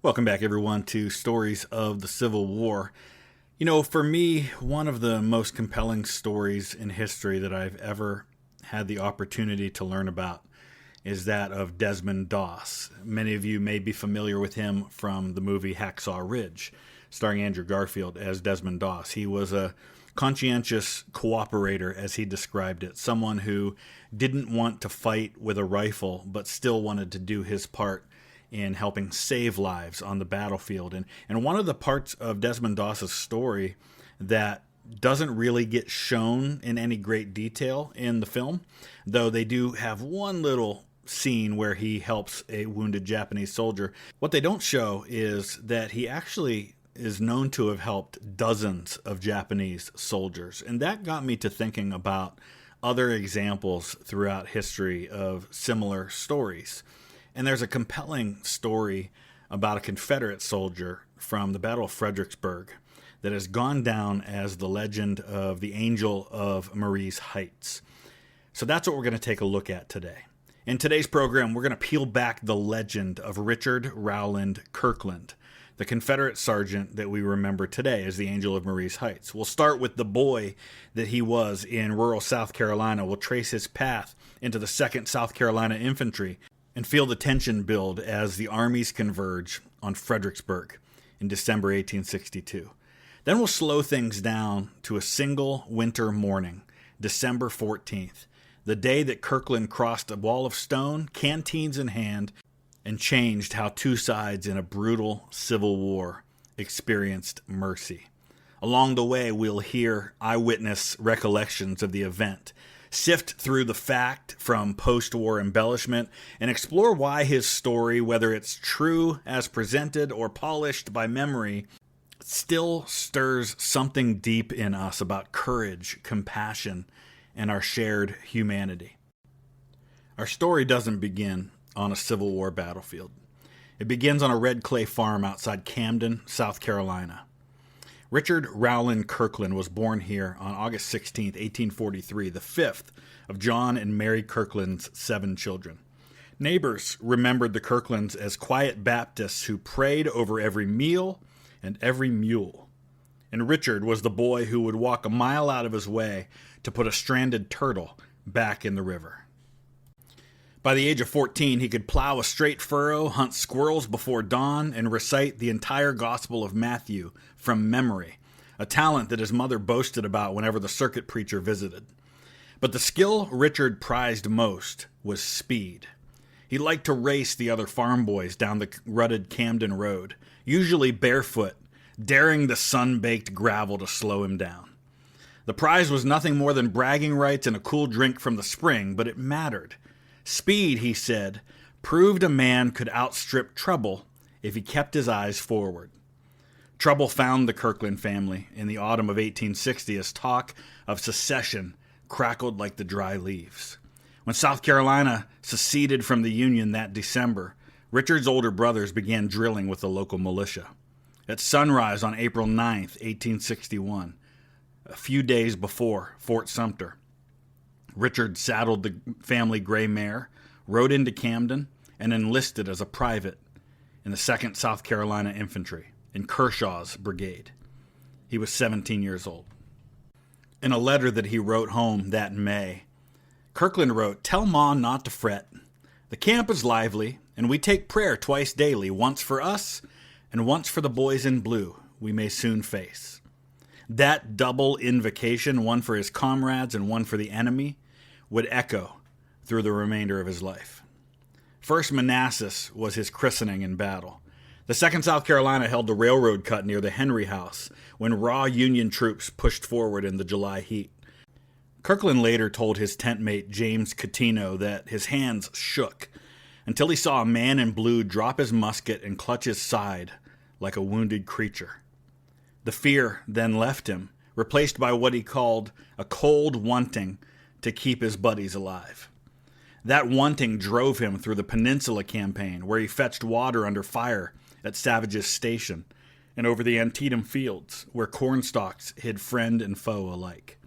Welcome back, everyone, to Stories of the Civil War. You know, for me, one of the most compelling stories in history that I've ever had the opportunity to learn about is that of Desmond Doss. Many of you may be familiar with him from the movie Hacksaw Ridge, starring Andrew Garfield as Desmond Doss. He was a conscientious cooperator, as he described it, someone who didn't want to fight with a rifle, but still wanted to do his part in helping save lives on the battlefield. And one of the parts of Desmond Doss's story that doesn't really get shown in any great detail in the film, though they do have one little scene where he helps a wounded Japanese soldier. What they don't show is that he actually is known to have helped dozens of Japanese soldiers. And that got me to thinking about other examples throughout history of similar stories. And there's a compelling story about a Confederate soldier from the Battle of Fredericksburg that has gone down as the legend of the Angel of Marye's Heights. So that's what we're going to take a look at today. In today's program, we're going to peel back the legend of Richard Rowland Kirkland, the Confederate sergeant that we remember today as the Angel of Marye's Heights. We'll start with the boy that he was in rural South Carolina. We'll trace his path into the 2nd South Carolina Infantry and feel the tension build as the armies converge on Fredericksburg in December 1862. Then we'll slow things down to a single winter morning, December 14th, the day that Kirkland crossed a wall of stone, canteens in hand, and changed how two sides in a brutal civil war experienced mercy. Along the way, we'll hear eyewitness recollections of the event, sift through the fact from post-war embellishment, and explore why his story, whether it's true as presented or polished by memory, still stirs something deep in us about courage, compassion, and our shared humanity. Our story doesn't begin on a Civil War battlefield. It begins on a red clay farm outside Camden, South Carolina. Richard Rowland Kirkland was born here on August 16, 1843, the 5th of John and Mary Kirkland's 7 children. Neighbors remembered the Kirklands as quiet Baptists who prayed over every meal and every mule. And Richard was the boy who would walk a mile out of his way to put a stranded turtle back in the river. By the age of 14, he could plow a straight furrow, hunt squirrels before dawn, and recite the entire Gospel of Matthew from memory, a talent that his mother boasted about whenever the circuit preacher visited. But the skill Richard prized most was speed. He liked to race the other farm boys down the rutted Camden Road, usually barefoot, daring the sun-baked gravel to slow him down. The prize was nothing more than bragging rights and a cool drink from the spring, but it mattered. Speed, he said, proved a man could outstrip trouble if he kept his eyes forward. Trouble found the Kirkland family in the autumn of 1860 as talk of secession crackled like the dry leaves. When South Carolina seceded from the Union that December, Richard's older brothers began drilling with the local militia. At sunrise on April 9th, 1861, a few days before Fort Sumter, Richard saddled the family gray mare, rode into Camden, and enlisted as a private in the 2nd South Carolina Infantry in Kershaw's brigade. He was 17 years old. In a letter that he wrote home that May, Kirkland wrote, "Tell Ma not to fret. The camp is lively, and we take prayer twice daily, once for us and once for the boys in blue we may soon face." That double invocation, one for his comrades and one for the enemy, would echo through the remainder of his life. First Manassas was his christening in battle. The 2nd South Carolina held the railroad cut near the Henry House when raw Union troops pushed forward in the July heat. Kirkland later told his tent mate James Catino that his hands shook until he saw a man in blue drop his musket and clutch his side like a wounded creature. The fear then left him, replaced by what he called a cold wanting to keep his buddies alive. That wanting drove him through the Peninsula Campaign, where he fetched water under fire at Savage's Station, and over the Antietam fields, where corn stalks hid friend and foe alike.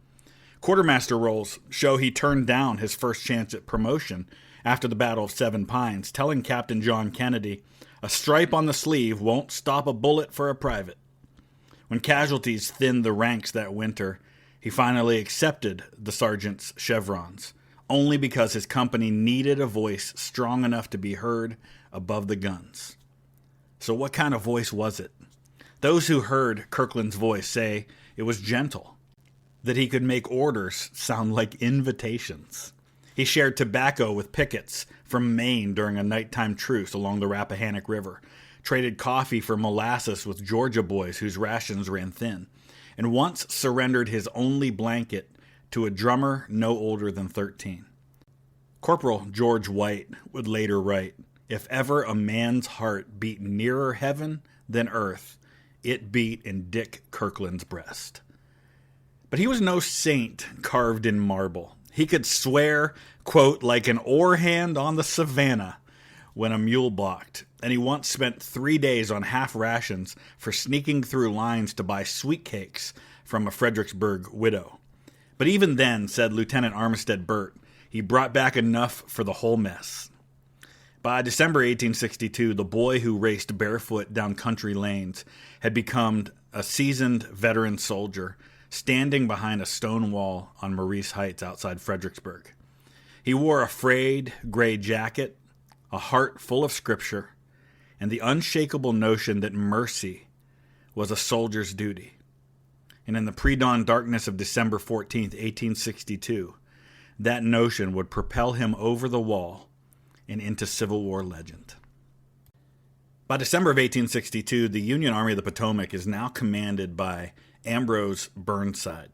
Quartermaster rolls show he turned down his first chance at promotion after the Battle of Seven Pines, telling Captain John Kennedy, A stripe on the sleeve won't stop a bullet for a private. When casualties thinned the ranks that winter, he finally accepted the sergeant's chevrons, only because his company needed a voice strong enough to be heard above the guns. So what kind of voice was it? Those who heard Kirkland's voice say it was gentle, that he could make orders sound like invitations. He shared tobacco with pickets from Maine during a nighttime truce along the Rappahannock River, traded coffee for molasses with Georgia boys whose rations ran thin, and once surrendered his only blanket to a drummer no older than 13. Corporal George White would later write, "If ever a man's heart beat nearer heaven than earth, it beat in Dick Kirkland's breast." But he was no saint carved in marble. He could swear, quote, like an oar hand on the savannah when a mule balked, and he once spent 3 days on half rations for sneaking through lines to buy sweet cakes from a Fredericksburg widow. But even then, said Lieutenant Armistead Burt, he brought back enough for the whole mess. By December 1862, the boy who raced barefoot down country lanes had become a seasoned veteran soldier standing behind a stone wall on Maurice Heights outside Fredericksburg. He wore a frayed gray jacket, a heart full of scripture, and the unshakable notion that mercy was a soldier's duty. And in the pre-dawn darkness of December 14th, 1862, that notion would propel him over the wall and into Civil War legend. By December of 1862, the Union Army of the Potomac is now commanded by Ambrose Burnside.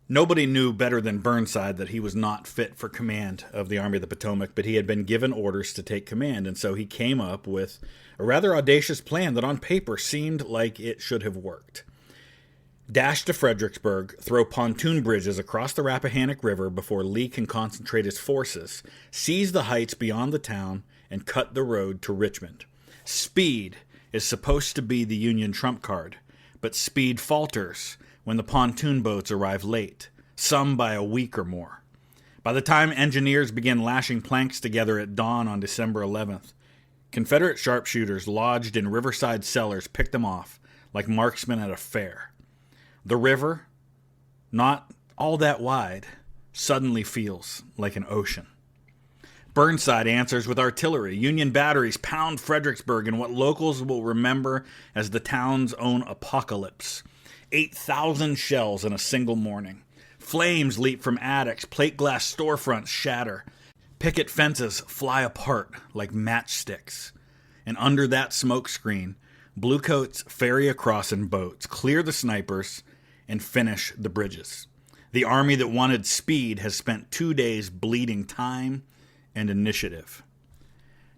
Nobody knew better than Burnside that he was not fit for command of the Army of the Potomac, but he had been given orders to take command, and so he came up with a rather audacious plan that on paper seemed like it should have worked. Dash to Fredericksburg, throw pontoon bridges across the Rappahannock River before Lee can concentrate his forces, seize the heights beyond the town, and cut the road to Richmond. Speed is supposed to be the Union trump card, but speed falters when the pontoon boats arrive late, some by a week or more. By the time engineers began lashing planks together at dawn on December 11th, Confederate sharpshooters lodged in riverside cellars picked them off like marksmen at a fair. The river, not all that wide, suddenly feels like an ocean. Burnside answers with artillery. Union batteries pound Fredericksburg in what locals will remember as the town's own apocalypse. 8,000 shells in a single morning. Flames leap from attics, plate glass storefronts shatter. Picket fences fly apart like matchsticks. And under that smoke screen, bluecoats ferry across in boats, clear the snipers, and finish the bridges. The army that wanted speed has spent 2 days bleeding time and initiative.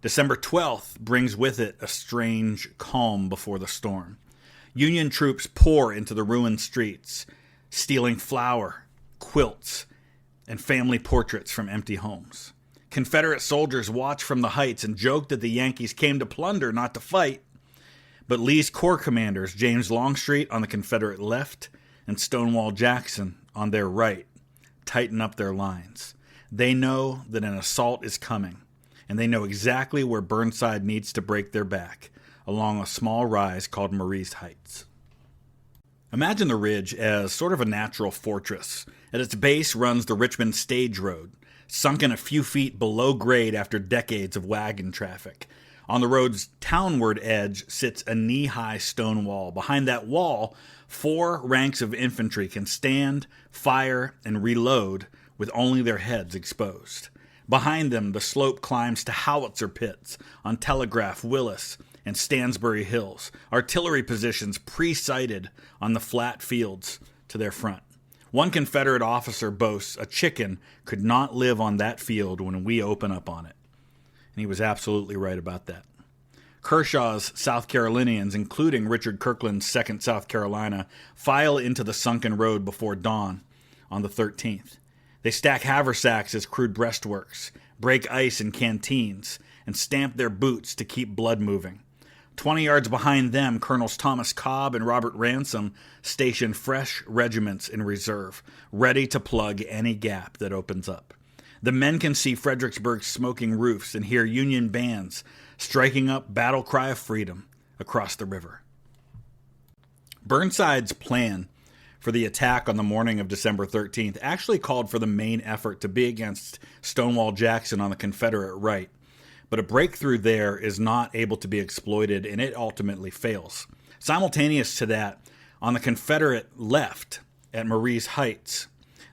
December 12th brings with it a strange calm before the storm. Union troops pour into the ruined streets, stealing flour, quilts, and family portraits from empty homes. Confederate soldiers watch from the heights and joke that the Yankees came to plunder, not to fight. But Lee's corps commanders, James Longstreet on the Confederate left and Stonewall Jackson on their right, tighten up their lines. They know that an assault is coming, and they know exactly where Burnside needs to break their back, along a small rise called Maurice Heights. Imagine the ridge as sort of a natural fortress. At its base runs the Richmond Stage Road, sunken a few feet below grade after decades of wagon traffic. On the road's townward edge sits a knee-high stone wall. Behind that wall, 4 ranks of infantry can stand, fire, and reload with only their heads exposed. Behind them, the slope climbs to howitzer pits on Telegraph, Willis, and Stansbury Hills, artillery positions pre-sighted on the flat fields to their front. One Confederate officer boasts a chicken could not live on that field when we open up on it. And he was absolutely right about that. Kershaw's South Carolinians, including Richard Kirkland's 2nd South Carolina, file into the sunken road before dawn on the 13th. They stack haversacks as crude breastworks, break ice in canteens, and stamp their boots to keep blood moving. 20 yards behind them, Colonels Thomas Cobb and Robert Ransom station fresh regiments in reserve, ready to plug any gap that opens up. The men can see Fredericksburg's smoking roofs and hear Union bands striking up Battle Cry of Freedom across the river. Burnside's plan for the attack on the morning of December 13th actually called for the main effort to be against Stonewall Jackson on the Confederate right, but a breakthrough there is not able to be exploited, and it ultimately fails. Simultaneous to that, on the Confederate left at Marye's Heights,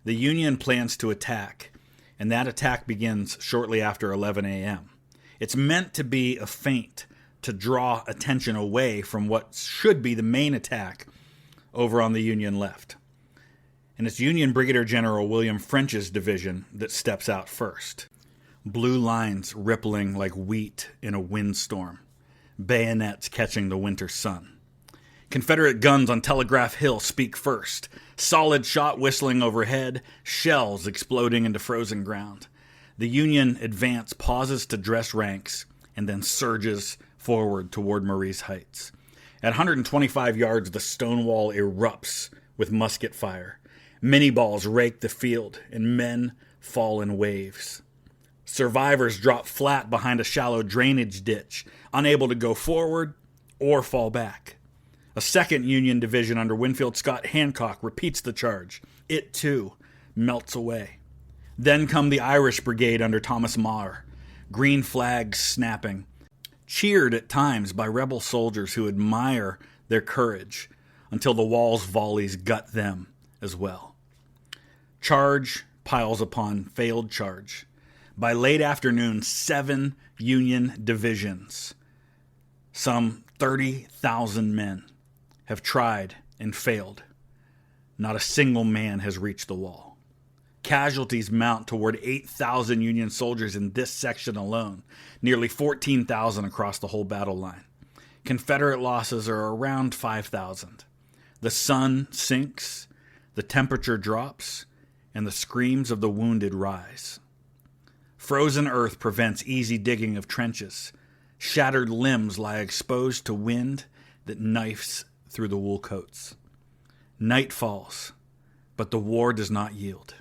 the Union plans to attack, and that attack begins shortly after 11 a.m. It's meant to be a feint to draw attention away from what should be the main attack over on the Union left. And it's Union Brigadier General William French's division that steps out first. Blue lines rippling like wheat in a windstorm, bayonets catching the winter sun. Confederate guns on Telegraph Hill speak first, solid shot whistling overhead, shells exploding into frozen ground. The Union advance pauses to dress ranks and then surges forward toward Marye's Heights. At 125 yards, the stone wall erupts with musket fire. Minnie balls rake the field, and men fall in waves. Survivors drop flat behind a shallow drainage ditch, unable to go forward or fall back. A second Union division under Winfield Scott Hancock repeats the charge. It, too, melts away. Then come the Irish Brigade under Thomas Mowery, green flags snapping, cheered at times by rebel soldiers who admire their courage until the wall's volleys gut them as well. Charge piles upon failed charge. By late afternoon, 7 Union divisions, some 30,000 men, have tried and failed. Not a single man has reached the wall. Casualties mount toward 8,000 Union soldiers in this section alone, nearly 14,000 across the whole battle line. Confederate losses are around 5,000. The sun sinks, the temperature drops, and the screams of the wounded rise. Frozen earth prevents easy digging of trenches. Shattered limbs lie exposed to wind that knifes through the wool coats. Night falls, but the war does not yield.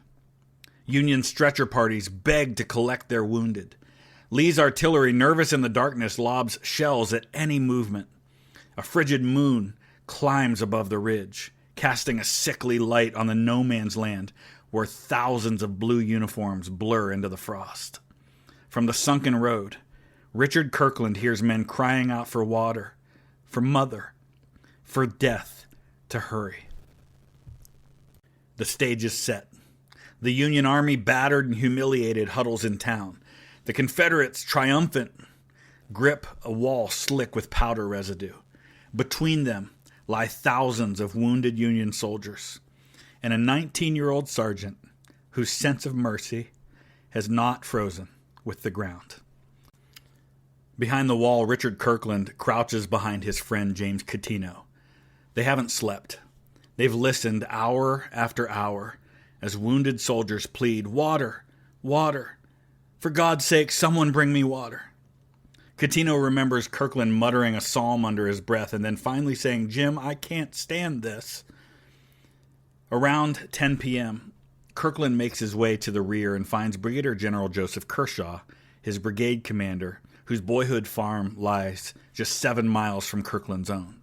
Union stretcher parties beg to collect their wounded. Lee's artillery, nervous in the darkness, lobs shells at any movement. A frigid moon climbs above the ridge, casting a sickly light on the no man's land where thousands of blue uniforms blur into the frost. From the sunken road, Richard Kirkland hears men crying out for water, for mother, for death to hurry. The stage is set. The Union Army, battered and humiliated, huddles in town. The Confederates, triumphant, grip a wall slick with powder residue. Between them lie thousands of wounded Union soldiers and a 19-year-old sergeant whose sense of mercy has not frozen with the ground. Behind the wall, Richard Kirkland crouches behind his friend James Catino. They haven't slept. They've listened hour after hour as wounded soldiers plead, "Water, water. For God's sake, someone bring me water." Catino remembers Kirkland muttering a psalm under his breath and then finally saying, "Jim, I can't stand this." Around 10 p.m., Kirkland makes his way to the rear and finds Brigadier General Joseph Kershaw, his brigade commander, whose boyhood farm lies just 7 miles from Kirkland's own.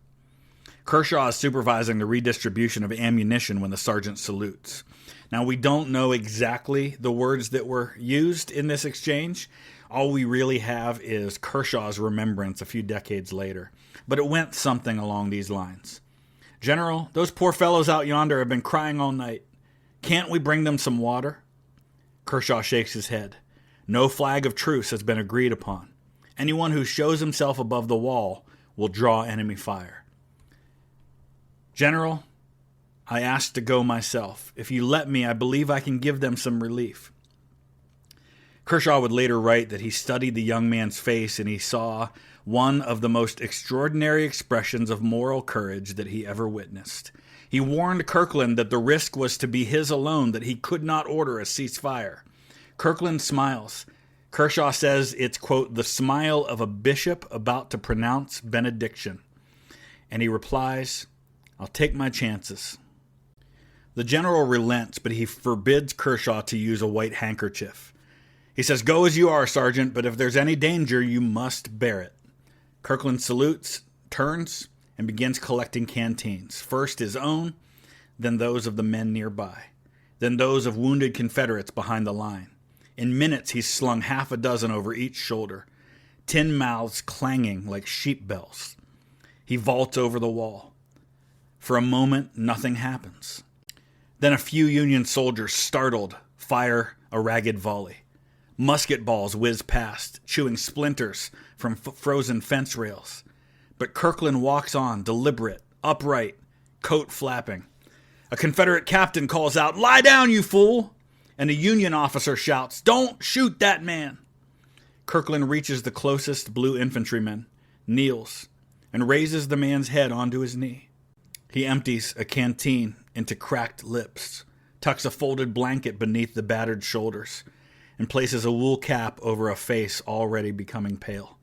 Kershaw is supervising the redistribution of ammunition when the sergeant salutes. Now, we don't know exactly the words that were used in this exchange. All we really have is Kershaw's remembrance a few decades later. But it went something along these lines. "General, those poor fellows out yonder have been crying all night. Can't we bring them some water?" Kershaw shakes his head. No flag of truce has been agreed upon. Anyone who shows himself above the wall will draw enemy fire. "General, I asked to go myself. If you let me, I believe I can give them some relief." Kershaw would later write that he studied the young man's face and he saw one of the most extraordinary expressions of moral courage that he ever witnessed. He warned Kirkland that the risk was to be his alone, that he could not order a ceasefire. Kirkland smiles. Kershaw says it's, quote, "the smile of a bishop about to pronounce benediction." And he replies, "I'll take my chances." The general relents, but he forbids Kershaw to use a white handkerchief. He says, "Go as you are, Sergeant, but if there's any danger, you must bear it." Kirkland salutes, turns, and begins collecting canteens. First his own, then those of the men nearby, then those of wounded Confederates behind the line. In minutes, he's slung half a dozen over each shoulder, tin mouths clanging like sheep bells. He vaults over the wall. For a moment, nothing happens. Then a few Union soldiers, startled, fire a ragged volley. Musket balls whiz past, chewing splinters from frozen fence rails. But Kirkland walks on, deliberate, upright, coat flapping. A Confederate captain calls out, "Lie down, you fool!" And a Union officer shouts, "Don't shoot that man!" Kirkland reaches the closest blue infantryman, kneels, and raises the man's head onto his knee. He empties a canteen into cracked lips, tucks a folded blanket beneath the battered shoulders, and places a wool cap over a face already becoming pale.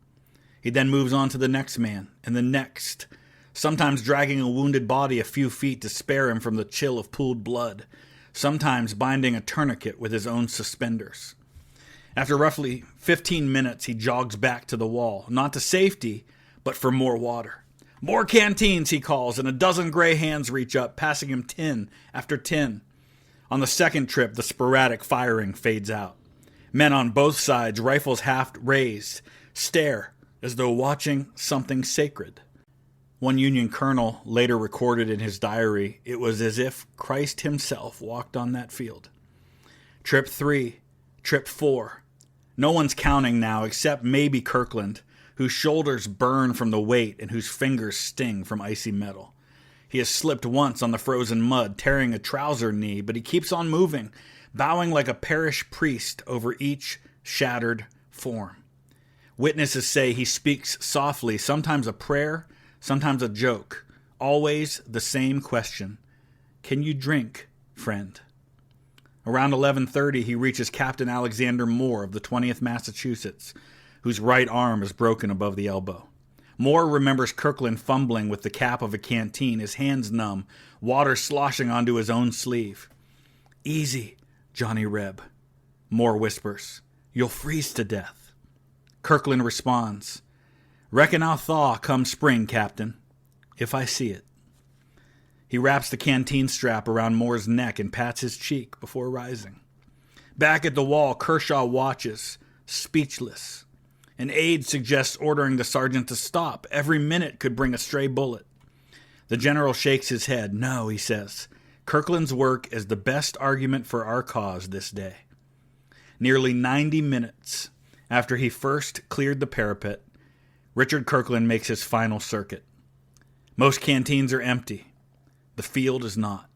He then moves on to the next man, and the next, sometimes dragging a wounded body a few feet to spare him from the chill of pooled blood, sometimes binding a tourniquet with his own suspenders. After roughly 15 minutes, he jogs back to the wall, not to safety, but for more water. "More canteens," he calls, and a dozen gray hands reach up, passing him tin after tin. On the second trip, the sporadic firing fades out. Men on both sides, rifles half raised, stare as though watching something sacred. One Union colonel later recorded in his diary, "It was as if Christ himself walked on that field." Trip 3, Trip 4. No one's counting now except maybe Kirkland, whose shoulders burn from the weight and whose fingers sting from icy metal. He has slipped once on the frozen mud, tearing a trouser knee, but he keeps on moving, bowing like a parish priest over each shattered form. Witnesses say he speaks softly, sometimes a prayer, sometimes a joke, always the same question: "Can you drink, friend?" Around 11:30, he reaches Captain Alexander Moore of the 20th Massachusetts, whose right arm is broken above the elbow. Moore remembers Kirkland fumbling with the cap of a canteen, his hands numb, water sloshing onto his own sleeve. "Easy, Johnny Reb," Moore whispers. "You'll freeze to death." Kirkland responds, "Reckon I'll thaw come spring, Captain, if I see it." He wraps the canteen strap around Moore's neck and pats his cheek before rising. Back at the wall, Kershaw watches, speechless. An aide suggests ordering the sergeant to stop. Every minute could bring a stray bullet. The general shakes his head. "No," he says. "Kirkland's work is the best argument for our cause this day." Nearly 90 minutes after he first cleared the parapet, Richard Kirkland makes his final circuit. Most canteens are empty. The field is not.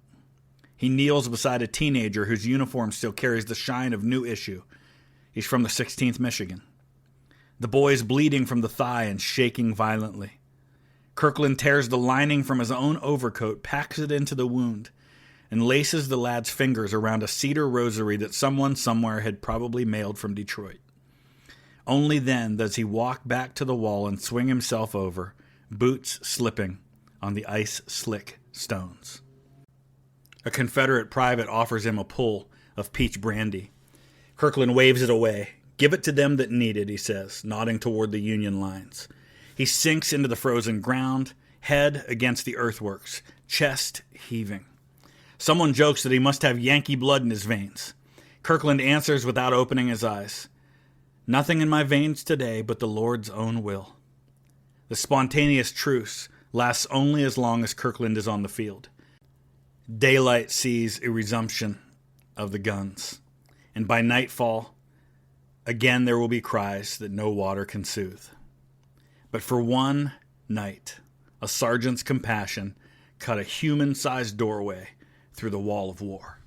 He kneels beside a teenager whose uniform still carries the shine of new issue. He's from the 16th Michigan. The boy is bleeding from the thigh and shaking violently. Kirkland tears the lining from his own overcoat, packs it into the wound, and laces the lad's fingers around a cedar rosary that someone somewhere had probably mailed from Detroit. Only then does he walk back to the wall and swing himself over, boots slipping on the ice-slick stones. A Confederate private offers him a pull of peach brandy. Kirkland waves it away. "Give it to them that need it," he says, nodding toward the Union lines. He sinks into the frozen ground, head against the earthworks, chest heaving. Someone jokes that he must have Yankee blood in his veins. Kirkland answers without opening his eyes. "Nothing in my veins today but the Lord's own will." The spontaneous truce lasts only as long as Kirkland is on the field. Daylight sees a resumption of the guns, and by nightfall, again there will be cries that no water can soothe. But for one night, a sergeant's compassion cut a human-sized doorway through the wall of war.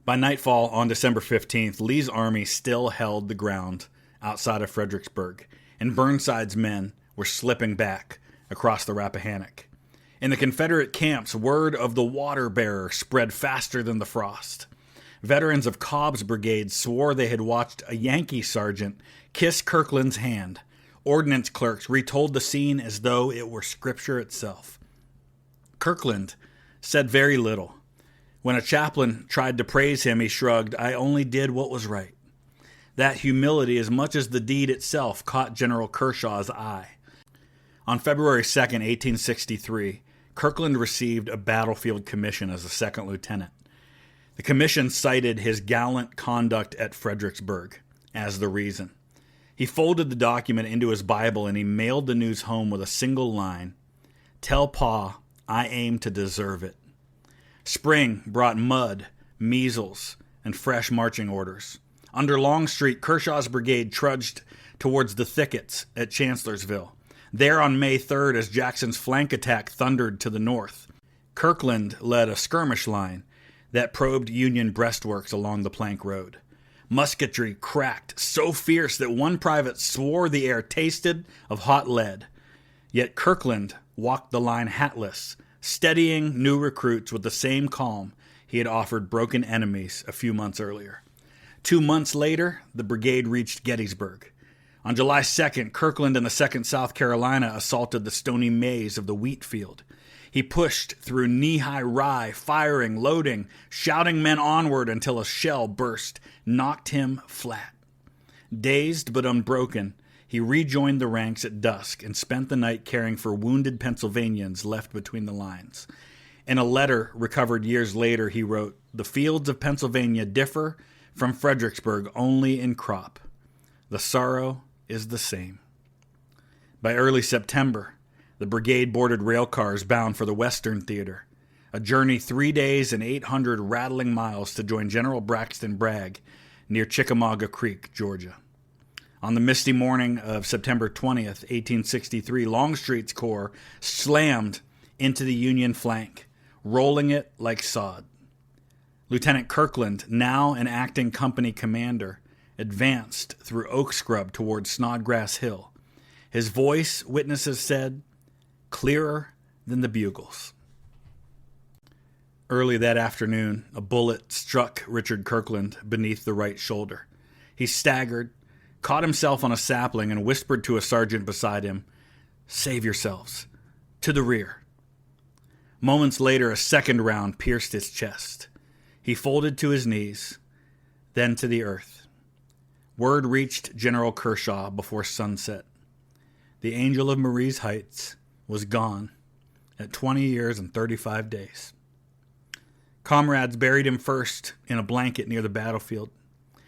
By nightfall on December 15th, Lee's army still held the ground outside of Fredericksburg, and Burnside's men were slipping back across the Rappahannock. In the Confederate camps, word of the water bearer spread faster than the frost. Veterans of Cobb's brigade swore they had watched a Yankee sergeant kiss Kirkland's hand. Ordnance clerks retold the scene as though it were scripture itself. Kirkland said very little. When a chaplain tried to praise him, he shrugged, "I only did what was right." That humility, as much as the deed itself, caught General Kershaw's eye. On February 2nd, 1863, Kirkland received a battlefield commission as a second lieutenant. The commission cited his gallant conduct at Fredericksburg as the reason. He folded the document into his Bible and he mailed the news home with a single line, "Tell Pa I aim to deserve it." Spring brought mud, measles, and fresh marching orders. Under Longstreet, Kershaw's brigade trudged towards the thickets at Chancellorsville. There on May 3rd, as Jackson's flank attack thundered to the north, Kirkland led a skirmish line that probed Union breastworks along the plank road. Musketry cracked so fierce that one private swore the air tasted of hot lead. Yet Kirkland walked the line hatless, steadying new recruits with the same calm he had offered broken enemies a few months earlier. 2 months later, the brigade reached Gettysburg. On July 2nd, Kirkland and the 2nd South Carolina assaulted the stony maze of the wheat field. He pushed through knee-high rye, firing, loading, shouting men onward until a shell burst, knocked him flat. Dazed but unbroken, he rejoined the ranks at dusk and spent the night caring for wounded Pennsylvanians left between the lines. In a letter recovered years later, he wrote, "The fields of Pennsylvania differ from Fredericksburg only in crop. The sorrow is the same." By early September, the brigade boarded rail cars bound for the Western Theater, a journey 3 days and 800 rattling miles to join General Braxton Bragg near Chickamauga Creek, Georgia. On the misty morning of September 20th, 1863, Longstreet's corps slammed into the Union flank, rolling it like sod. Lieutenant Kirkland, now an acting company commander, advanced through oak scrub toward Snodgrass Hill. His voice, witnesses said, clearer than the bugles. Early that afternoon, a bullet struck Richard Kirkland beneath the right shoulder. He staggered, caught himself on a sapling, and whispered to a sergeant beside him, "Save yourselves. To the rear." Moments later, a second round pierced his chest. He folded to his knees, then to the earth. Word reached General Kershaw before sunset. The Angel of Marye's Heights was gone at 20 years and 35 days. Comrades buried him first in a blanket near the battlefield,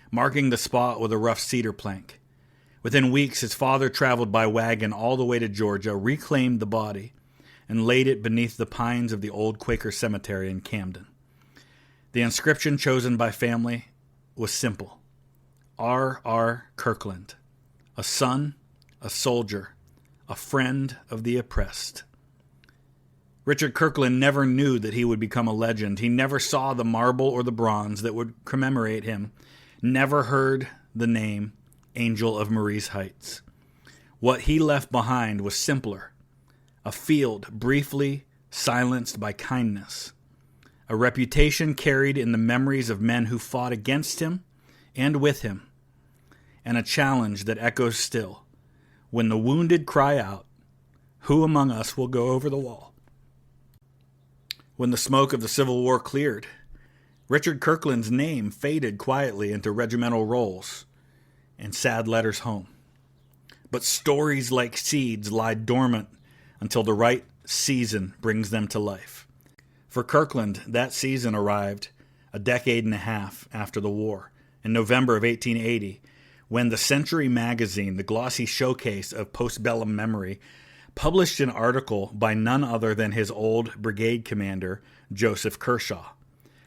marking the spot with a rough cedar plank. Within weeks, his father traveled by wagon all the way to Georgia, reclaimed the body, and laid it beneath the pines of the old Quaker cemetery in Camden. The inscription chosen by family was simple: R. Kirkland, a son, a soldier, a friend of the oppressed. Richard Kirkland never knew that he would become a legend. He never saw the marble or the bronze that would commemorate him, never heard the name Angel of Marye's Heights. What he left behind was simpler: a field briefly silenced by kindness, a reputation carried in the memories of men who fought against him and with him, and a challenge that echoes still: when the wounded cry out, who among us will go over the wall? When the smoke of the Civil War cleared, Richard Kirkland's name faded quietly into regimental rolls and sad letters home. But stories like seeds lie dormant until the right season brings them to life. For Kirkland, that season arrived a decade and a half after the war, in November of 1880, when the Century magazine, the glossy showcase of postbellum memory, published an article by none other than his old brigade commander, Joseph Kershaw.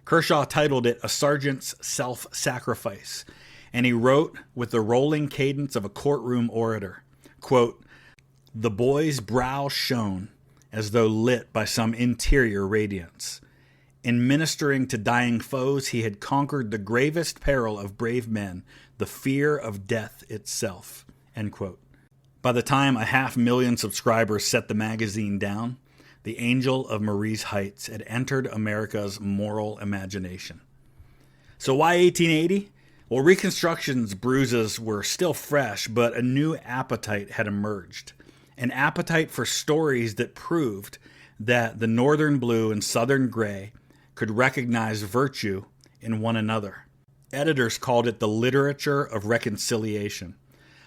Kershaw titled it "A Sergeant's Self-Sacrifice," and he wrote with the rolling cadence of a courtroom orator, quote, "The boy's brow shone as though lit by some interior radiance. In ministering to dying foes, he had conquered the gravest peril of brave men, the fear of death itself." End quote. By the time 500,000 subscribers set the magazine down, the Angel of Marye's Heights had entered America's moral imagination. So why 1880? Well, Reconstruction's bruises were still fresh, but a new appetite had emerged. An appetite for stories that proved that the Northern blue and Southern gray could recognize virtue in one another. Editors called it the literature of reconciliation.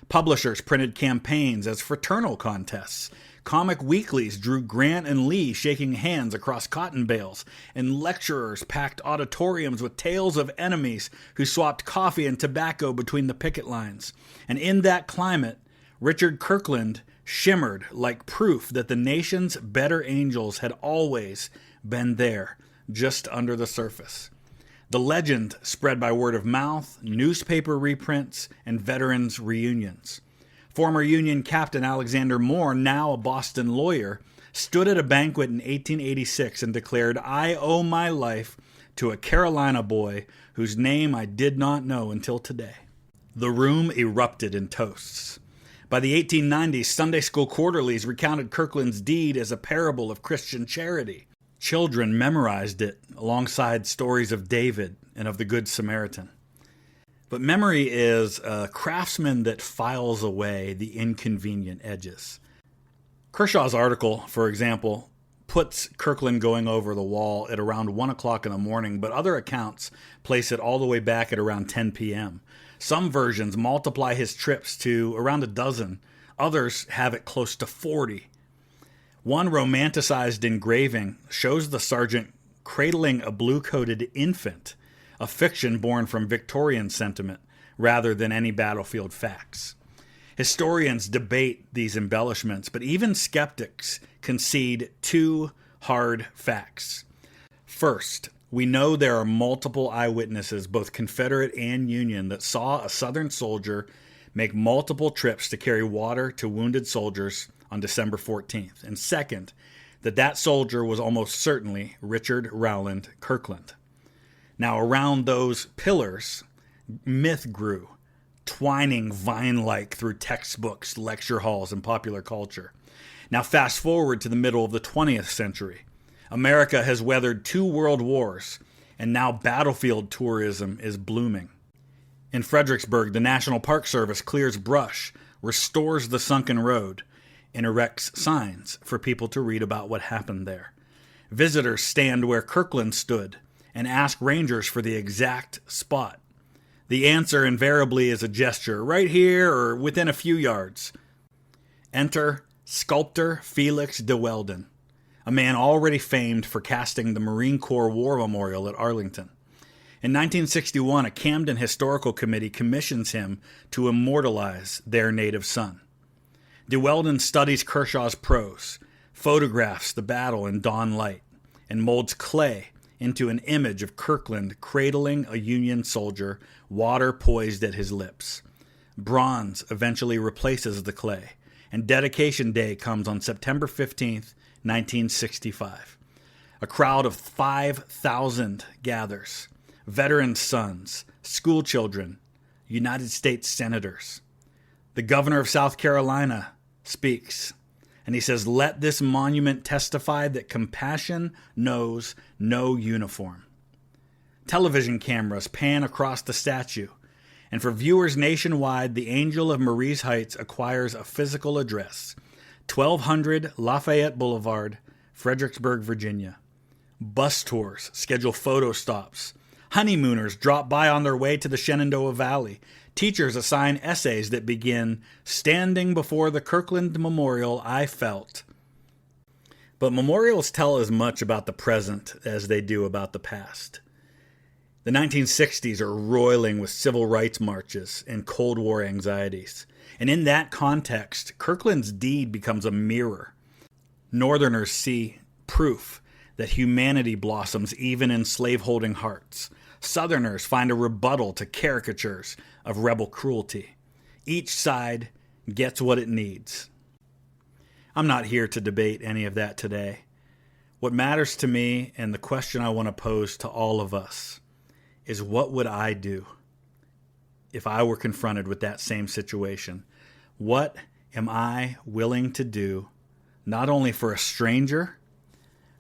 Publishers printed campaigns as fraternal contests. Comic weeklies drew Grant and Lee shaking hands across cotton bales, and lecturers packed auditoriums with tales of enemies who swapped coffee and tobacco between the picket lines. And in that climate, Richard Kirkland shimmered like proof that the nation's better angels had always been there, just under the surface. The legend spread by word of mouth, newspaper reprints, and veterans' reunions. Former Union Captain Alexander Moore, now a Boston lawyer, stood at a banquet in 1886 and declared, "I owe my life to a Carolina boy whose name I did not know until today." The room erupted in toasts. By the 1890s, Sunday school quarterlies recounted Kirkland's deed as a parable of Christian charity. Children memorized it alongside stories of David and of the Good Samaritan. But memory is a craftsman that files away the inconvenient edges. Kershaw's article, for example, puts Kirkland going over the wall at around 1 o'clock in the morning, but other accounts place it all the way back at around 10 p.m. Some versions multiply his trips to around a dozen. Others have it close to 40. One romanticized engraving shows the sergeant cradling a blue-coated infant, a fiction born from Victorian sentiment rather than any battlefield facts. Historians debate these embellishments, but even skeptics concede two hard facts. First, we know there are multiple eyewitnesses, both Confederate and Union, that saw a Southern soldier make multiple trips to carry water to wounded soldiers on December 14th. And second, that soldier was almost certainly Richard Rowland Kirkland. Now, around those pillars, myth grew, twining vine-like through textbooks, lecture halls, and popular culture. Now, fast forward to the middle of the 20th century. America has weathered 2 world wars, and now battlefield tourism is blooming. In Fredericksburg, the National Park Service clears brush, restores the sunken road, and erects signs for people to read about what happened there. Visitors stand where Kirkland stood and ask rangers for the exact spot. The answer invariably is a gesture, right here or within a few yards. Enter sculptor Felix de Weldon, a man already famed for casting the Marine Corps War Memorial at Arlington. In 1961, a Camden Historical Committee commissions him to immortalize their native son. De Weldon studies Kershaw's prose, photographs the battle in dawn light, and molds clay into an image of Kirkland cradling a Union soldier, water poised at his lips. Bronze eventually replaces the clay, and dedication day comes on September 15th, 1965. A crowd of 5,000 gathers. Veterans' sons, school children, United States senators. The governor of South Carolina speaks, and he says, "Let this monument testify that compassion knows no uniform." Television cameras pan across the statue, and for viewers nationwide, the Angel of Marye's Heights acquires a physical address, 1200 Lafayette Boulevard, Fredericksburg, Virginia. Bus tours schedule photo stops. Honeymooners drop by on their way to the Shenandoah Valley. Teachers assign essays that begin, "Standing before the Kirkland Memorial, I felt." But memorials tell as much about the present as they do about the past. The 1960s are roiling with civil rights marches and Cold War anxieties. And in that context, Kirkland's deed becomes a mirror. Northerners see proof that humanity blossoms even in slaveholding hearts. Southerners find a rebuttal to caricatures of rebel cruelty. Each side gets what it needs. I'm not here to debate any of that today. What matters to me, and the question I want to pose to all of us, is what would I do if I were confronted with that same situation? What am I willing to do, not only for a stranger,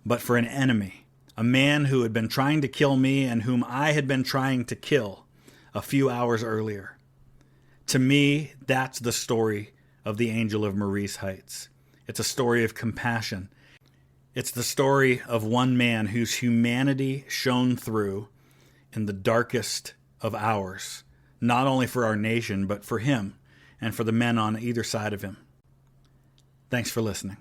but for an enemy? A man who had been trying to kill me and whom I had been trying to kill a few hours earlier. To me, that's the story of the Angel of Marye's Heights. It's a story of compassion. It's the story of one man whose humanity shone through in the darkest of ours, not only for our nation, but for him and for the men on either side of him. Thanks for listening.